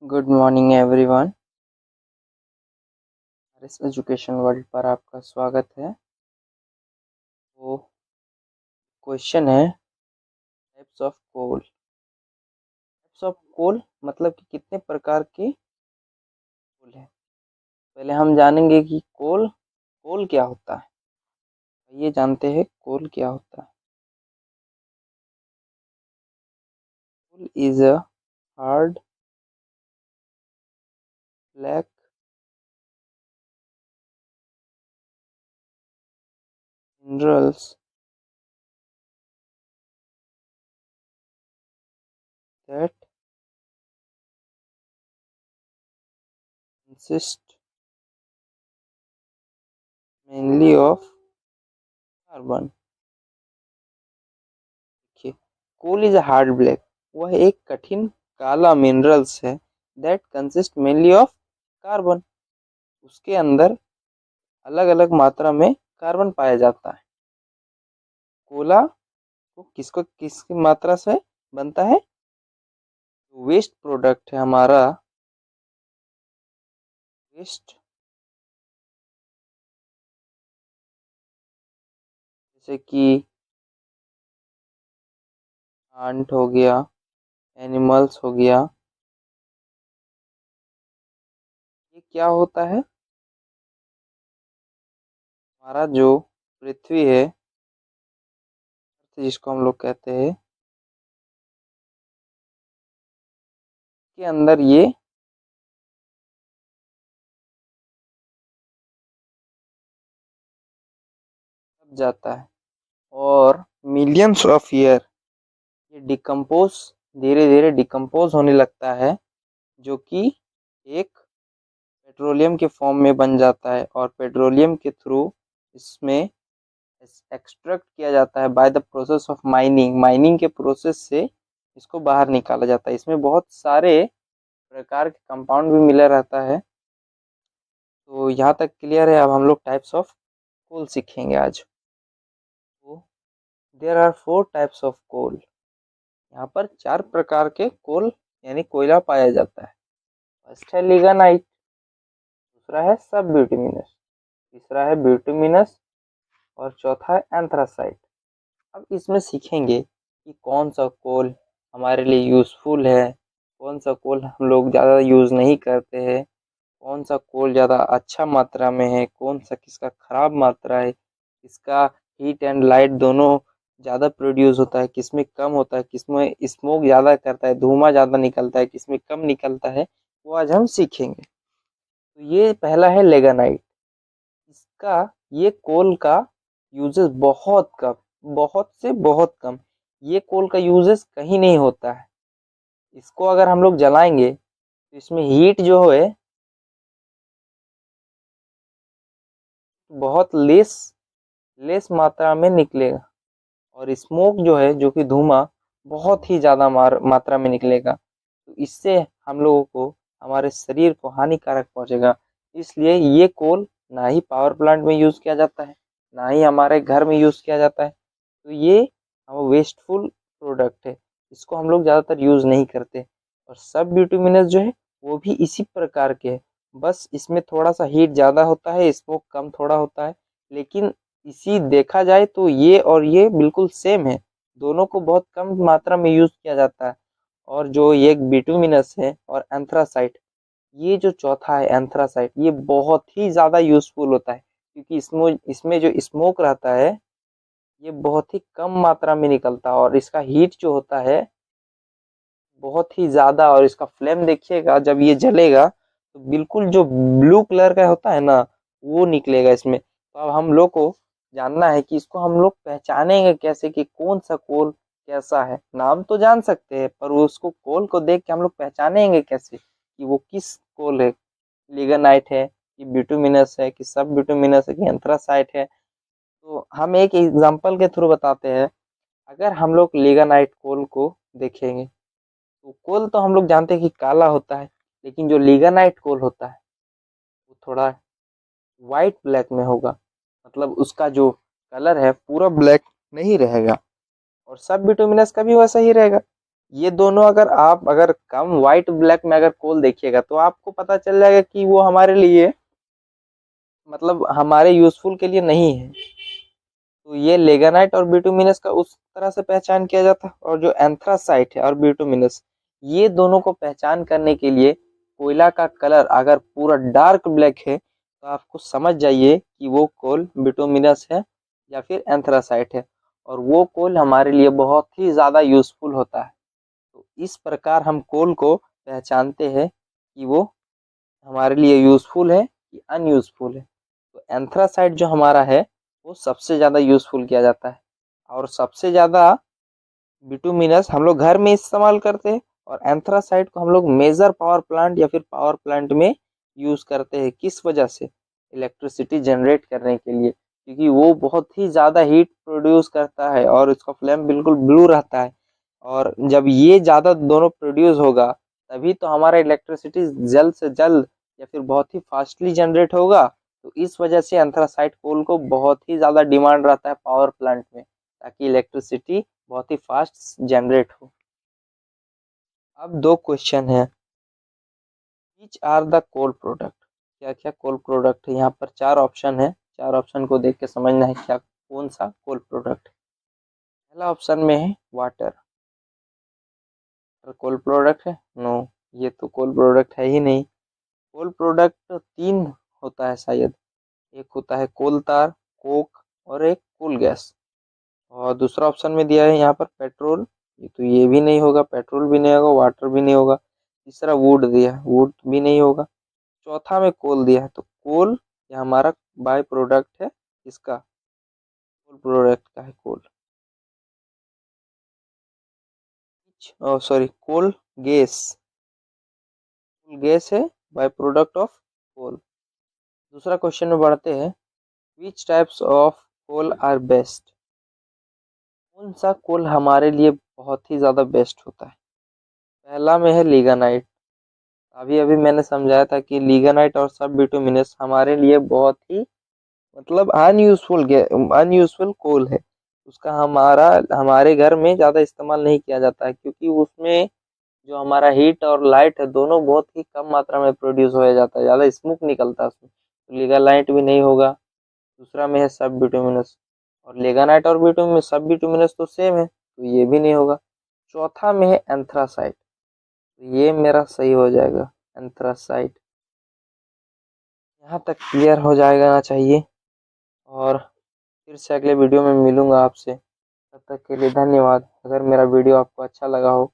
Good morning everyone. RS education world पर आपका स्वागत है। तो क्वेश्चन है types of coal. Types of coal मतलब कि कितने प्रकार के कोल हैं। पहले हम जानेंगे कि कोल कोल क्या होता है। ये जानते हैं कोल क्या होता है। Coal is a hard black minerals that consist mainly of carbon. देखिए, coal is a hard black, वह एक कठिन काला मिनरल्स है that consist mainly of carbon. उसके अंदर अलग अलग मात्रा में कार्बन पाया जाता है। कोला को किसकी मात्रा से बनता है। वेस्ट प्रोडक्ट है हमारा, वेस्ट जैसे कि प्लांट हो गया, एनिमल्स हो गया। ये क्या होता है, हमारा जो पृथ्वी है जिसको हम लोग कहते हैं, के अंदर ये सब जाता है और मिलियंस ऑफ ईयर ये डिकम्पोज, धीरे धीरे डिकम्पोज होने लगता है, जो कि एक पेट्रोलियम के फॉर्म में बन जाता है। और पेट्रोलियम के थ्रू इसमें एक्सट्रैक्ट किया जाता है by the process of mining. Mining के प्रोसेस से इसको बाहर निकाला जाता है। इसमें बहुत सारे प्रकार के कंपाउंड भी मिला रहता है। तो यहाँ तक क्लियर है। अब हम लोग टाइप्स ऑफ कोल सीखेंगे आज। तो there are 4 types of coal. यहाँ पर 4 प्रकार के कोल यानी कोयला पाया जाता है। फर्स्ट है लिग्नाइट, दूसरा है सब ब्यूटिमिनस, तीसरा है ब्यूटिमिनस और चौथा है एंथ्रासाइट। अब इसमें सीखेंगे कि कौन सा कोल हमारे लिए यूज़फुल है, कौन सा कोल हम लोग ज़्यादा यूज़ नहीं करते हैं, कौन सा कोल ज़्यादा अच्छा मात्रा में है, कौन सा किसका ख़राब मात्रा है, किसका हीट एंड लाइट दोनों ज़्यादा प्रोड्यूस होता है, किसमें कम होता है, किसमें स्मोक ज़्यादा करता है, धुआं ज़्यादा निकलता है, किसमें कम निकलता है, वो आज हम सीखेंगे। तो ये पहला है लेगानाइट। इसका ये कोल का यूजेस बहुत कम, बहुत से बहुत कम। ये कोल का यूजेस कहीं नहीं होता है। इसको अगर हम लोग जलाएंगे तो इसमें हीट जो है बहुत लेस मात्रा में निकलेगा और स्मोक जो है, जो कि धुआं, बहुत ही ज़्यादा मात्रा में निकलेगा। तो इससे हम लोगों को, हमारे शरीर को हानिकारक पहुंचेगा। इसलिए ये कोल ना ही पावर प्लांट में यूज़ किया जाता है, ना ही हमारे घर में यूज़ किया जाता है। तो ये वेस्टफुल प्रोडक्ट है, इसको हम लोग ज़्यादातर यूज़ नहीं करते। और सब बिटुमिनस जो है वो भी इसी प्रकार के है, बस इसमें थोड़ा सा हीट ज़्यादा होता है, स्मोक कम थोड़ा होता है। लेकिन इसी देखा जाए तो ये और ये बिल्कुल सेम है, दोनों को बहुत कम मात्रा में यूज़ किया जाता है। और जो ये बिटुमिनस है और एंथ्रासाइट, ये जो चौथा है एंथ्रासाइट, ये बहुत ही ज़्यादा यूज़फुल होता है, क्योंकि इसमें जो स्मोक रहता है ये बहुत ही कम मात्रा में निकलता है और इसका हीट जो होता है बहुत ही ज़्यादा। और इसका फ्लेम देखिएगा, जब ये जलेगा तो बिल्कुल जो ब्लू कलर का होता है ना, वो निकलेगा इसमें। तो अब हम लोग को जानना है कि इसको हम लोग पहचानेंगे कैसे कि कौन सा कोल कैसा है। नाम तो जान सकते हैं पर उसको कोल को देख के हम लोग पहचानेंगे कैसे कि वो किस कोल है, लिग्नाइट है कि बिटुमिनस है कि सब बिटुमिनस है कि एंथ्रासाइट है। तो हम एक एग्जांपल के थ्रू बताते हैं। अगर हम लोग लिग्नाइट कोल को देखेंगे तो कोल तो हम लोग जानते हैं कि काला होता है, लेकिन जो लिग्नाइट कोल होता है वो थोड़ा वाइट ब्लैक में होगा। मतलब उसका जो कलर है पूरा ब्लैक नहीं रहेगा। और सब बिटुमिनस का भी वैसा ही रहेगा, ये दोनों अगर कम व्हाइट ब्लैक में अगर कोल देखिएगा तो आपको पता चल जाएगा कि वो हमारे लिए मतलब हमारे यूजफुल के लिए नहीं है। तो ये लेगेनाइट और बिटुमिनस का उस तरह से पहचान किया जाता है। और जो एंथ्रासाइट है और बिटुमिनस, ये दोनों को पहचान करने के लिए कोयला का कलर अगर पूरा डार्क ब्लैक है तो आपको समझ जाइए कि वो कोल बिटुमिनस है या फिर एंथ्रासाइट है, और वो कोल हमारे लिए बहुत ही ज़्यादा यूजफुल होता है। तो इस प्रकार हम कोल को पहचानते हैं कि वो हमारे लिए यूजफुल है कि अनयूजफुल है। तो एंथ्रासाइट जो हमारा है वो सबसे ज़्यादा यूजफुल किया जाता है, और सबसे ज़्यादा बिटुमिनस हम लोग घर में इस्तेमाल करते हैं, और एंथ्रासाइट को हम लोग मेजर पावर प्लांट या फिर पावर प्लांट में यूज़ करते हैं। किस वजह से? इलेक्ट्रिसिटी जनरेट करने के लिए, क्योंकि वो बहुत ही ज़्यादा हीट प्रोड्यूस करता है और इसका फ्लेम बिल्कुल ब्लू रहता है। और जब ये ज़्यादा दोनों प्रोड्यूस होगा तभी तो हमारा इलेक्ट्रिसिटी जल्द से जल्द या फिर बहुत ही फास्टली जनरेट होगा। तो इस वजह से एंथ्रासाइट कोल को बहुत ही ज़्यादा डिमांड रहता है पावर प्लांट में, ताकि इलेक्ट्रिसिटी बहुत ही फास्ट जनरेट हो। अब दो क्वेश्चन है, which are the coal product? क्या क्या कोल प्रोडक्ट है? यहाँ पर चार ऑप्शन है, चार ऑप्शन को देख के समझना है क्या कौन सा कोल प्रोडक्ट है। पहला ऑप्शन में है वाटर। कोल प्रोडक्ट है? नो, ये तो कोल प्रोडक्ट है ही नहीं। कोल प्रोडक्ट तीन होता है शायद, एक होता है कोल तार, कोक और एक कोल गैस। और दूसरा ऑप्शन में दिया है यहाँ पर पेट्रोल, ये भी नहीं होगा, पेट्रोल भी नहीं होगा, वाटर भी नहीं होगा। तीसरा वुड दिया है, वुड भी नहीं होगा। चौथा में कोल दिया है, तो कोल ये हमारा बाय प्रोडक्ट है, इसका कोल प्रोडक्ट का है coal. Sorry, coal gas, coal gas है बाय प्रोडक्ट ऑफ कोल। दूसरा क्वेश्चन में बढ़ते हैं, which types of coal are best? कौन सा कोल हमारे लिए बहुत ही ज़्यादा बेस्ट होता है? पहला में है लिग्नाइट। अभी अभी मैंने समझाया था कि लिग्नाइट और सब बिटुमिनस हमारे लिए बहुत ही मतलब अनयूजफुल कोल है। उसका हमारे घर में ज़्यादा इस्तेमाल नहीं किया जाता है, क्योंकि उसमें जो हमारा हीट और लाइट है दोनों बहुत ही कम मात्रा में प्रोड्यूस हो जाता है, ज़्यादा स्मोक निकलता है उसमें, तो लिग्नाइट भी नहीं होगा। दूसरा में है सब बिटुमिनस, और लिग्नाइट और बिटुमिनस, सब बिटुमिनस तो सेम है, तो ये भी नहीं होगा। चौथा में है एंथ्रासाइट, तो ये मेरा सही हो जाएगा एंथ्रासाइट। यहाँ तक क्लियर हो जाएगा ना चाहिए, और फिर से अगले वीडियो में मिलूँगा आपसे। तब तक के लिए धन्यवाद। अगर मेरा वीडियो आपको अच्छा लगा हो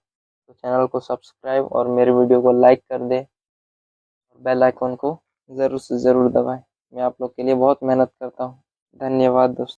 तो चैनल को सब्सक्राइब और मेरे वीडियो को लाइक कर दें, और बेल आइकन को ज़रूर से ज़रूर दबाएं। मैं आप लोग के लिए बहुत मेहनत करता हूँ। धन्यवाद दोस्तों।